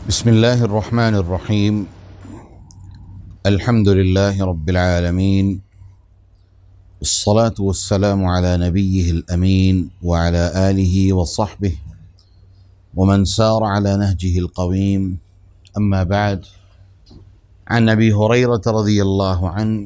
بسم الله الرحمن الرحيم. الحمد لله رب العالمين، الصلاة والسلام على نبيه الأمين وعلى آله وصحبه ومن سار على نهجه القويم. أما بعد، عن أبي هريرة رضي الله عنه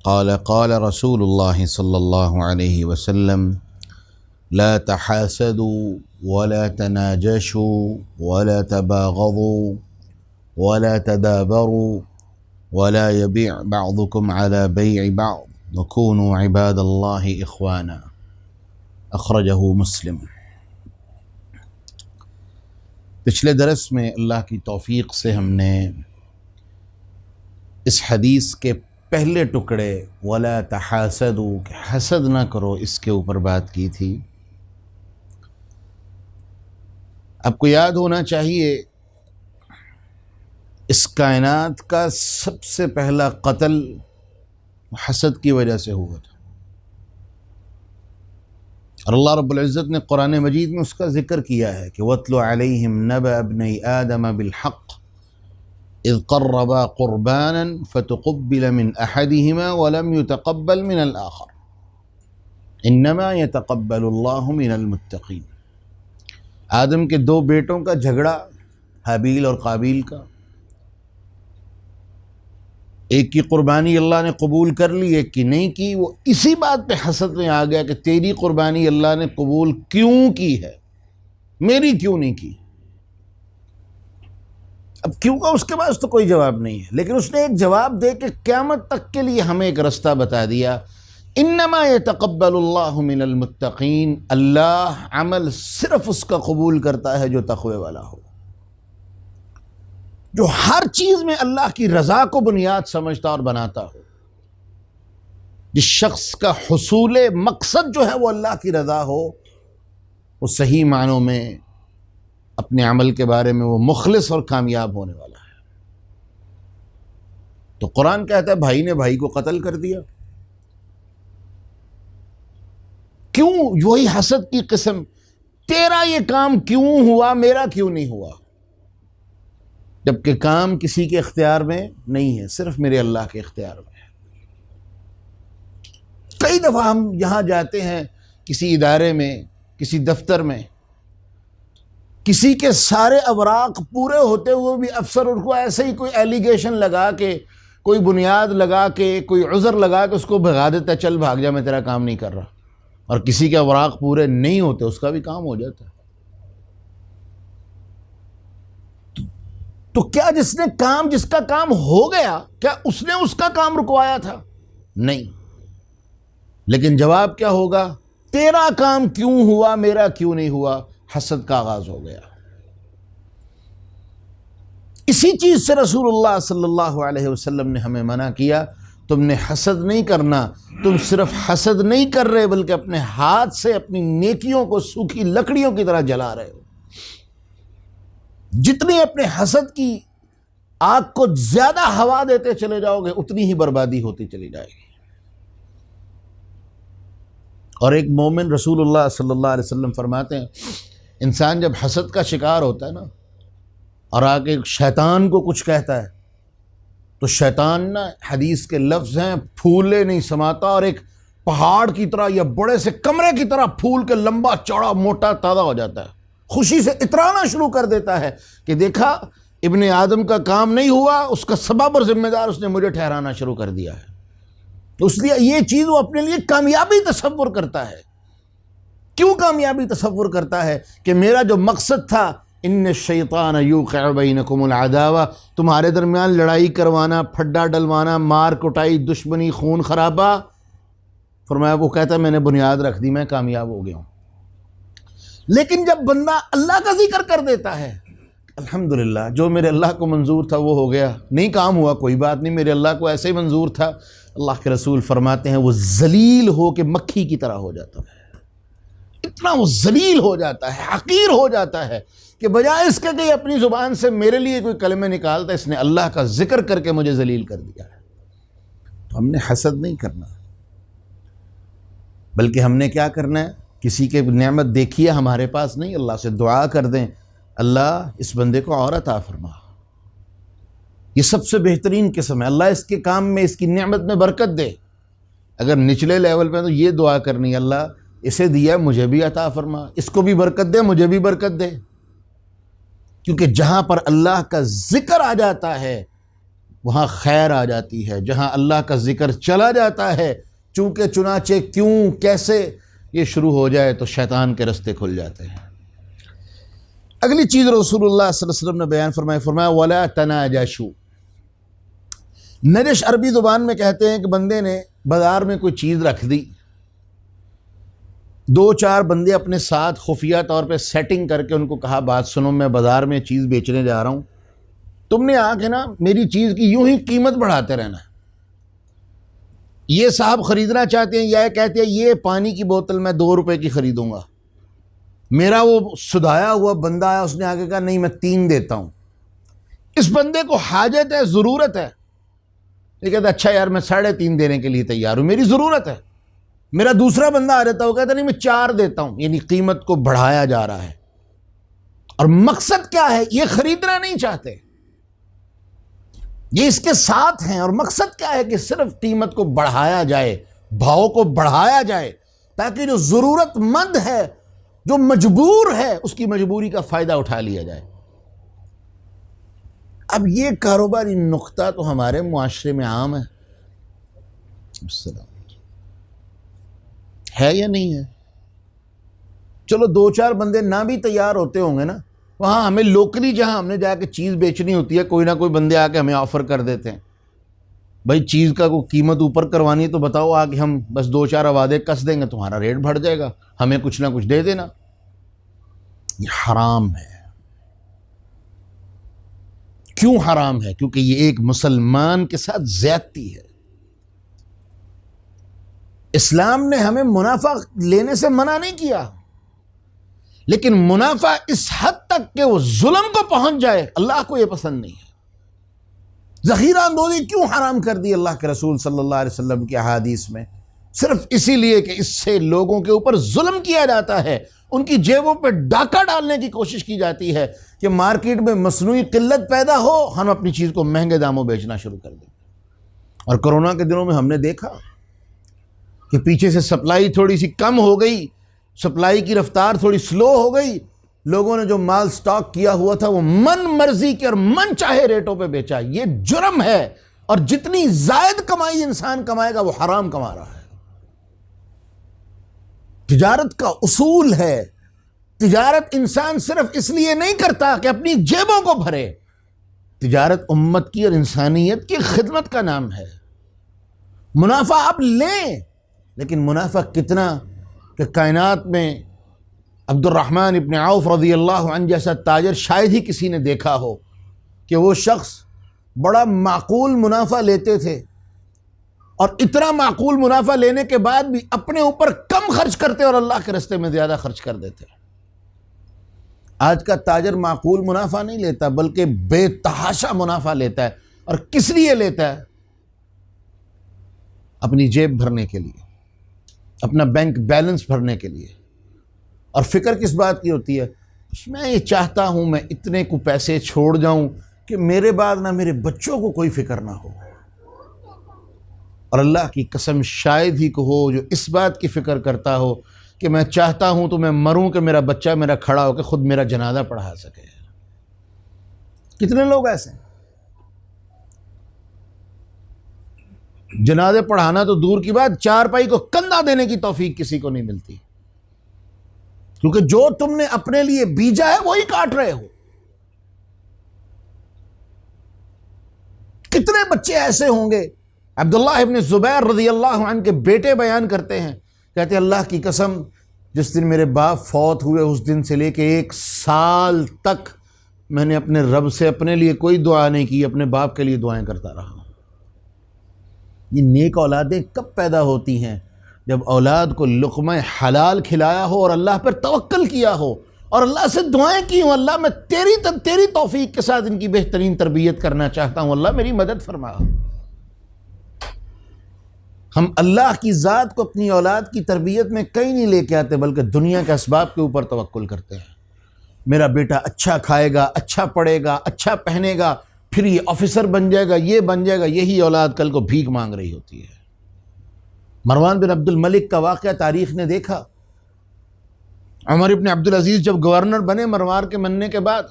قال قال رسول الله صلى الله عليه وسلم: لا تحاسدوا ولا تناجشوا ولا تباغضوا ولا تدابروا ولا يبيع بعضكم على بيع بعض وكونوا عباد الله إخوانا. اخرجہ مسلم۔ پچھلے درس میں اللہ کی توفیق سے ہم نے اس حدیث کے پہلے ٹکڑے ولا تحاسدوا کہ حسد نہ کرو اس کے اوپر بات کی تھی۔ آپ کو یاد ہونا چاہیے اس کائنات کا سب سے پہلا قتل حسد کی وجہ سے ہوا تھا، اور اللہ رب العزت نے قرآن مجید میں اس کا ذکر کیا ہے کہ وَاتْلُ عَلَيْهِمْ نَبَأَ ابْنَيْ آدَمَ بِالْحَقِّ اذ قربا قربانا فتقبل من احدهما ولم يتقبل من الاخر انما يتقبل الله من المتقين۔ آدم کے دو بیٹوں کا جھگڑا، حابیل اور قابیل کا، ایک کی قربانی اللہ نے قبول کر لی، ایک کی نہیں کی۔ وہ اسی بات پہ حسد میں آ گیا کہ تیری قربانی اللہ نے قبول کیوں کی ہے، میری کیوں نہیں کی؟ اب کیوں کا اس کے پاس تو کوئی جواب نہیں ہے، لیکن اس نے ایک جواب دے کے قیامت تک کے لیے ہمیں ایک رستہ بتا دیا۔ انما يتقبل اللہ من المتقین، اللہ عمل صرف اس کا قبول کرتا ہے جو تقوی والا ہو، جو ہر چیز میں اللہ کی رضا کو بنیاد سمجھتا اور بناتا ہو۔ جس شخص کا حصول مقصد جو ہے وہ اللہ کی رضا ہو، وہ صحیح معنوں میں اپنے عمل کے بارے میں وہ مخلص اور کامیاب ہونے والا ہے۔ تو قرآن کہتا ہے بھائی نے بھائی کو قتل کر دیا، کیوں؟ وہی حسد کی قسم، تیرا یہ کام کیوں ہوا، میرا کیوں نہیں ہوا؟ جبکہ کام کسی کے اختیار میں نہیں ہے، صرف میرے اللہ کے اختیار میں ہے۔ کئی دفعہ ہم یہاں جاتے ہیں کسی ادارے میں، کسی دفتر میں، کسی کے سارے اوراق پورے ہوتے ہوئے بھی افسر ان کو ایسے ہی کوئی ایلیگیشن لگا کے، کوئی بنیاد لگا کے، کوئی عذر لگا کے اس کو بھگا دیتا ہے، چل بھاگ جا میں تیرا کام نہیں کر رہا۔ اور کسی کے اوراق پورے نہیں ہوتے، اس کا بھی کام ہو جاتا ہے۔ تو کیا جس کا کام ہو گیا، کیا اس نے اس کا کام رکوایا تھا؟ نہیں۔ لیکن جواب کیا ہوگا؟ تیرا کام کیوں ہوا، میرا کیوں نہیں ہوا؟ حسد کا آغاز ہو گیا۔ اسی چیز سے رسول اللہ صلی اللہ علیہ وسلم نے ہمیں منع کیا، تم نے حسد نہیں کرنا۔ تم صرف حسد نہیں کر رہے بلکہ اپنے ہاتھ سے اپنی نیکیوں کو سوکھی لکڑیوں کی طرح جلا رہے ہو۔ جتنی اپنے حسد کی آگ کو زیادہ ہوا دیتے چلے جاؤ گے اتنی ہی بربادی ہوتی چلی جائے گی۔ اور ایک مومن، رسول اللہ صلی اللہ علیہ وسلم فرماتے ہیں، انسان جب حسد کا شکار ہوتا ہے نا اور آگے شیطان کو کچھ کہتا ہے تو شیطان نا، حدیث کے لفظ ہیں، پھولے نہیں سماتا اور ایک پہاڑ کی طرح یا بڑے سے کمرے کی طرح پھول کے لمبا چوڑا موٹا تازہ ہو جاتا ہے، خوشی سے اترانا شروع کر دیتا ہے کہ دیکھا ابن آدم کا کام نہیں ہوا، اس کا سبب اور ذمہ دار اس نے مجھے ٹھہرانا شروع کر دیا ہے۔ تو اس لیے یہ چیز وہ اپنے لیے کامیابی تصور کرتا ہے۔ کیوں کامیابی تصور کرتا ہے؟ کہ میرا جو مقصد تھا، ان الشیطان یوقع بینکم العداوہ، تمہارے درمیان لڑائی کروانا، پھڈا ڈلوانا، مار کٹائی، دشمنی، خون خرابہ، فرمایا وہ کہتا ہے میں نے بنیاد رکھ دی، میں کامیاب ہو گیا ہوں۔ لیکن جب بندہ اللہ کا ذکر کر دیتا ہے، الحمدللہ جو میرے اللہ کو منظور تھا وہ ہو گیا، نہیں کام ہوا کوئی بات نہیں، میرے اللہ کو ایسے ہی منظور تھا، اللہ کے رسول فرماتے ہیں وہ ذلیل ہو کے مکھی کی طرح ہو جاتا ہے۔ اتنا وہ ذلیل ہو جاتا ہے، حقیر ہو جاتا ہے کہ بجائے اس کے کہ اپنی زبان سے میرے لیے کوئی کلمہ نکالتا، اس نے اللہ کا ذکر کر کے مجھے ذلیل کر دیا ہے۔ تو ہم نے حسد نہیں کرنا، بلکہ ہم نے کیا کرنا ہے؟ کسی کے نعمت دیکھیے ہمارے پاس نہیں، اللہ سے دعا کر دیں اللہ اس بندے کو اور عطا فرما، یہ سب سے بہترین قسم ہے، اللہ اس کے کام میں، اس کی نعمت میں برکت دے۔ اگر نچلے لیول پہ تو یہ دعا کرنی، اللہ اسے دیا مجھے بھی عطا فرما، اس کو بھی برکت دے، مجھے بھی برکت دے۔ کیونکہ جہاں پر اللہ کا ذکر آ جاتا ہے وہاں خیر آ جاتی ہے، جہاں اللہ کا ذکر چلا جاتا ہے چونکہ چنانچہ کیوں کیسے یہ شروع ہو جائے تو شیطان کے رستے کھل جاتے ہیں۔ اگلی چیز رسول اللہ صلی اللہ علیہ وسلم نے بیان فرمایا وَلَا تَنَاجَشُوا۔ نجش عربی زبان میں کہتے ہیں کہ بندے نے بازار میں کوئی چیز رکھ دی، دو چار بندے اپنے ساتھ خفیہ طور پہ سیٹنگ کر کے ان کو کہا بات سنو میں بازار میں چیز بیچنے جا رہا ہوں، تم نے آ کے نا میری چیز کی یوں ہی قیمت بڑھاتے رہنا ہے۔ یہ صاحب خریدنا چاہتے ہیں یا کہتے ہیں یہ پانی کی بوتل میں 2 روپے کی خریدوں گا، میرا وہ سدھایا ہوا بندہ آیا اس نے آگے کہا نہیں میں 3 دیتا ہوں۔ اس بندے کو حاجت ہے، ضرورت ہے، یہ کہتا اچھا یار میں 3.5 دینے کے لیے تیار ہوں، میری ضرورت ہے۔ میرا دوسرا بندہ آ جاتا ہے وہ کہتا نہیں میں 4 دیتا ہوں، یعنی قیمت کو بڑھایا جا رہا ہے۔ اور مقصد کیا ہے؟ یہ خریدنا نہیں چاہتے، یہ اس کے ساتھ ہیں، اور مقصد کیا ہے کہ صرف قیمت کو بڑھایا جائے، بھاؤ کو بڑھایا جائے تاکہ جو ضرورت مند ہے، جو مجبور ہے، اس کی مجبوری کا فائدہ اٹھا لیا جائے۔ اب یہ کاروباری نقطہ تو ہمارے معاشرے میں عام ہے، ہے یا نہیں ہے؟ چلو 2-4 بندے نہ بھی تیار ہوتے ہوں گے نا، وہاں ہمیں لوکلی جہاں ہم نے جا کے چیز بیچنی ہوتی ہے کوئی نہ کوئی بندے آ کے ہمیں آفر کر دیتے ہیں، بھائی چیز کا کوئی قیمت اوپر کروانی ہے تو بتاؤ، آ کے ہم بس 2-4 آوازیں کس دیں گے، تمہارا ریٹ بڑھ جائے گا، ہمیں کچھ نہ کچھ دے دینا۔ یہ حرام ہے۔ کیوں حرام ہے؟ کیونکہ یہ ایک مسلمان کے ساتھ زیادتی ہے۔ اسلام نے ہمیں منافع لینے سے منع نہیں کیا، لیکن منافع اس حد تک کہ وہ ظلم کو پہنچ جائے اللہ کو یہ پسند نہیں ہے۔ ذخیرہ اندوزی کیوں حرام کر دی اللہ کے رسول صلی اللہ علیہ وسلم کی احادیث میں؟ صرف اسی لیے کہ اس سے لوگوں کے اوپر ظلم کیا جاتا ہے، ان کی جیبوں پہ ڈاکہ ڈالنے کی کوشش کی جاتی ہے کہ مارکیٹ میں مصنوعی قلت پیدا ہو، ہم اپنی چیز کو مہنگے داموں بیچنا شروع کر دیں۔ اور کورونا کے دنوں میں ہم نے دیکھا کہ پیچھے سے سپلائی تھوڑی سی کم ہو گئی، سپلائی کی رفتار تھوڑی سلو ہو گئی، لوگوں نے جو مال سٹاک کیا ہوا تھا وہ من مرضی کے اور من چاہے ریٹوں پہ بیچا۔ یہ جرم ہے، اور جتنی زائد کمائی انسان کمائے گا وہ حرام کما رہا ہے۔ تجارت کا اصول ہے، تجارت انسان صرف اس لیے نہیں کرتا کہ اپنی جیبوں کو بھرے، تجارت امت کی اور انسانیت کی خدمت کا نام ہے۔ منافع آپ لیں، لیکن منافع کتنا کہ کائنات میں عبد الرحمن ابن عوف رضی اللہ عنہ جیسا تاجر شاید ہی کسی نے دیکھا ہو کہ وہ شخص بڑا معقول منافع لیتے تھے، اور اتنا معقول منافع لینے کے بعد بھی اپنے اوپر کم خرچ کرتے اور اللہ کے راستے میں زیادہ خرچ کر دیتے۔ آج کا تاجر معقول منافع نہیں لیتا بلکہ بے تحاشا منافع لیتا ہے، اور کس لیے لیتا ہے؟ اپنی جیب بھرنے کے لیے، اپنا بینک بیلنس بھرنے کے لیے۔ اور فکر کس بات کی ہوتی ہے؟ میں یہ چاہتا ہوں میں اتنے کو پیسے چھوڑ جاؤں کہ میرے بعد نہ میرے بچوں کو کوئی فکر نہ ہو۔ اور اللہ کی قسم شاید ہی کو ہو جو اس بات کی فکر کرتا ہو کہ میں چاہتا ہوں تو میں مروں کہ میرا بچہ میرا کھڑا ہو کے خود میرا جنازہ پڑھا سکے۔ کتنے لوگ ایسے ہیں؟ جنازے پڑھانا تو دور کی بات، چارپائی کو کندھا دینے کی توفیق کسی کو نہیں ملتی، کیونکہ جو تم نے اپنے لیے بیجا ہے وہی کاٹ رہے ہو۔ کتنے بچے ایسے ہوں گے؟ عبداللہ ابن زبیر رضی اللہ عنہ کے بیٹے بیان کرتے ہیں، کہتے ہیں اللہ کی قسم جس دن میرے باپ فوت ہوئے اس دن سے لے کے 1 سال تک میں نے اپنے رب سے اپنے لیے کوئی دعا نہیں کی، اپنے باپ کے لیے دعائیں کرتا رہا۔ یہ نیک اولادیں کب پیدا ہوتی ہیں؟ جب اولاد کو لقمہ حلال کھلایا ہو اور اللہ پر توکل کیا ہو اور اللہ سے دعائیں کی ہوں، اللہ میں تیری توفیق کے ساتھ ان کی بہترین تربیت کرنا چاہتا ہوں، اللہ میری مدد فرما۔ ہم اللہ کی ذات کو اپنی اولاد کی تربیت میں کہیں نہیں لے کے آتے بلکہ دنیا کے اسباب کے اوپر توکل کرتے ہیں۔ میرا بیٹا اچھا کھائے گا، اچھا پڑھے گا، اچھا پہنے گا، پھر یہ آفیسر بن جائے گا، یہ بن جائے گا، یہی اولاد کل کو بھیک مانگ رہی ہوتی ہے۔ مروان بن عبد الملک کا واقعہ تاریخ نے دیکھا۔ عمر بن عبدالعزیز جب گورنر بنے مروان کے مرنے کے بعد،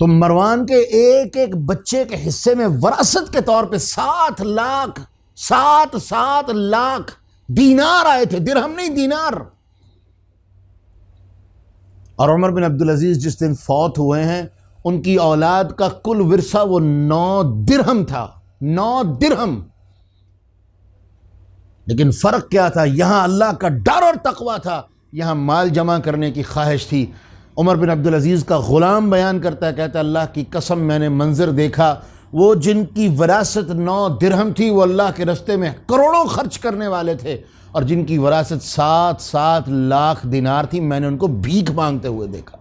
تو مروان کے ایک ایک بچے کے حصے میں وراثت کے طور پہ 7 لاکھ دینار آئے تھے، درہم نہیں، دینار۔ اور عمر بن عبدالعزیز جس دن فوت ہوئے ہیں، ان کی اولاد کا کل ورثہ وہ 9 درہم تھا، 9 درہم۔ لیکن فرق کیا تھا؟ یہاں اللہ کا ڈر اور تقوی تھا، یہاں مال جمع کرنے کی خواہش تھی۔ عمر بن عبدالعزیز کا غلام بیان کرتا ہے، کہتا ہے اللہ کی قسم میں نے منظر دیکھا، وہ جن کی وراثت 9 درہم تھی وہ اللہ کے راستے میں کروڑوں خرچ کرنے والے تھے، اور جن کی وراثت 7 لاکھ دینار تھی، میں نے ان کو بھیک مانگتے ہوئے دیکھا۔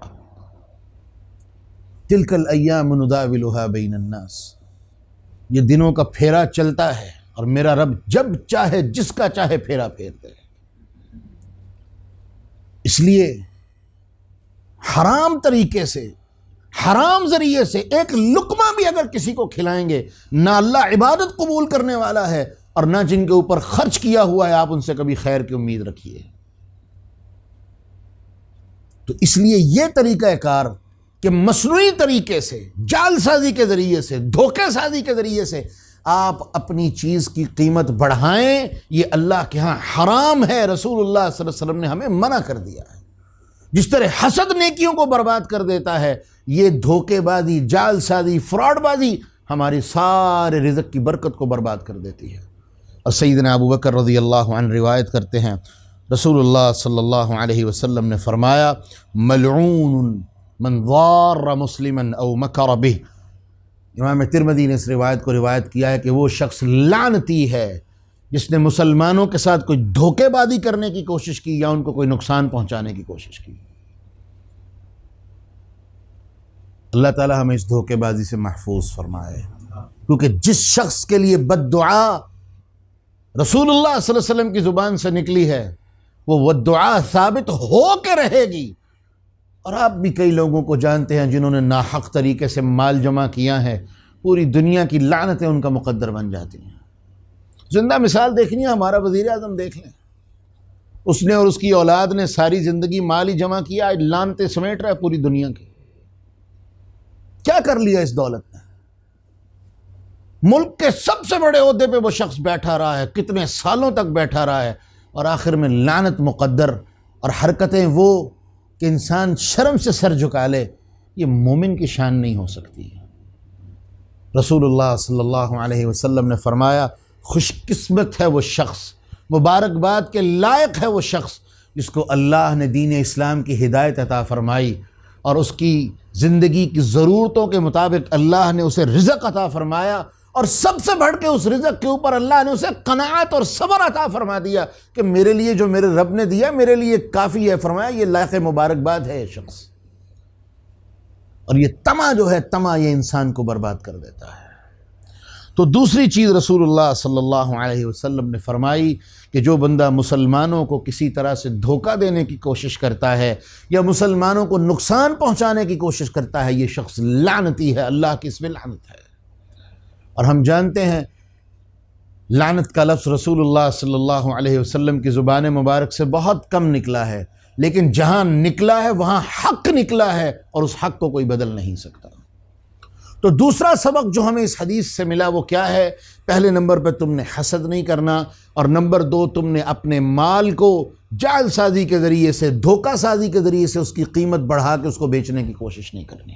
تلک الایام نداولها بین الناس، یہ دنوں کا پھیرا چلتا ہے، اور میرا رب جب چاہے جس کا چاہے پھیرا پھیرتے ہیں۔ اس لیے حرام طریقے سے، حرام ذریعے سے ایک لقمہ بھی اگر کسی کو کھلائیں گے، نہ اللہ عبادت قبول کرنے والا ہے، اور نہ جن کے اوپر خرچ کیا ہوا ہے آپ ان سے کبھی خیر کی امید رکھیے۔ تو اس لیے یہ طریقہ کار کہ مصنوعی طریقے سے، جال سازی کے ذریعے سے، دھوکے سازی کے ذریعے سے آپ اپنی چیز کی قیمت بڑھائیں، یہ اللہ کے ہاں حرام ہے۔ رسول اللہ صلی اللہ علیہ وسلم نے ہمیں منع کر دیا ہے۔ جس طرح حسد نیکیوں کو برباد کر دیتا ہے، یہ دھوکے بازی، جال سازی، فراڈ بازی ہماری سارے رزق کی برکت کو برباد کر دیتی ہے۔ اور سیدنا ابو بکر رضی اللہ عنہ روایت کرتے ہیں، رسول اللہ صلی اللہ علیہ وسلم نے فرمایا، ملعون من ضار مسلما او مکر بہ۔ امام ترمذی نے اس روایت کو روایت کیا ہے کہ وہ شخص لعنتی ہے جس نے مسلمانوں کے ساتھ کوئی دھوکے بازی کرنے کی کوشش کی یا ان کو کوئی نقصان پہنچانے کی کوشش کی۔ اللہ تعالی ہمیں اس دھوکے بازی سے محفوظ فرمائے، کیونکہ جس شخص کے لیے بد دعا رسول اللہ صلی اللہ علیہ وسلم کی زبان سے نکلی ہے، وہ دعا ثابت ہو کے رہے گی۔ اور آپ بھی کئی لوگوں کو جانتے ہیں جنہوں نے ناحق طریقے سے مال جمع کیا ہے، پوری دنیا کی لعنتیں ان کا مقدر بن جاتی ہیں۔ زندہ مثال دیکھنی ہے، ہمارا وزیر اعظم دیکھ لیں، اس نے اور اس کی اولاد نے ساری زندگی مال ہی جمع کیا، آج لعنتیں سمیٹ رہا ہے پوری دنیا کی۔ کیا کر لیا اس دولت نے؟ ملک کے سب سے بڑے عہدے پہ وہ شخص بیٹھا رہا ہے، کتنے سالوں تک بیٹھا رہا ہے، اور آخر میں لعنت مقدر اور حرکتیں وہ کہ انسان شرم سے سر جھکا لے، یہ مومن کی شان نہیں ہو سکتی۔ رسول اللہ صلی اللہ علیہ وسلم نے فرمایا، خوش قسمت ہے وہ شخص، مبارکباد کے لائق ہے وہ شخص جس کو اللہ نے دین اسلام کی ہدایت عطا فرمائی، اور اس کی زندگی کی ضرورتوں کے مطابق اللہ نے اسے رزق عطا فرمایا، اور سب سے بڑھ کے اس رزق کے اوپر اللہ نے اسے قناعت اور صبر عطا فرما دیا کہ میرے لیے جو میرے رب نے دیا میرے لیے کافی ہے۔ فرمایا یہ لائق مبارکباد ہے یہ شخص۔ اور یہ طمع جو ہے، طمع یہ انسان کو برباد کر دیتا ہے۔ تو دوسری چیز رسول اللہ صلی اللہ علیہ وسلم نے فرمائی کہ جو بندہ مسلمانوں کو کسی طرح سے دھوکہ دینے کی کوشش کرتا ہے یا مسلمانوں کو نقصان پہنچانے کی کوشش کرتا ہے، یہ شخص لعنتی ہے، اللہ کی اس میں لعنت ہے۔ اور ہم جانتے ہیں لعنت کا لفظ رسول اللہ صلی اللہ علیہ وسلم کی زبان مبارک سے بہت کم نکلا ہے، لیکن جہاں نکلا ہے وہاں حق نکلا ہے، اور اس حق کو کوئی بدل نہیں سکتا۔ تو دوسرا سبق جو ہمیں اس حدیث سے ملا وہ کیا ہے؟ پہلے نمبر پہ تم نے حسد نہیں کرنا، اور نمبر 2 تم نے اپنے مال کو جعل سازی کے ذریعے سے، دھوکہ سازی کے ذریعے سے اس کی قیمت بڑھا کے اس کو بیچنے کی کوشش نہیں کرنی۔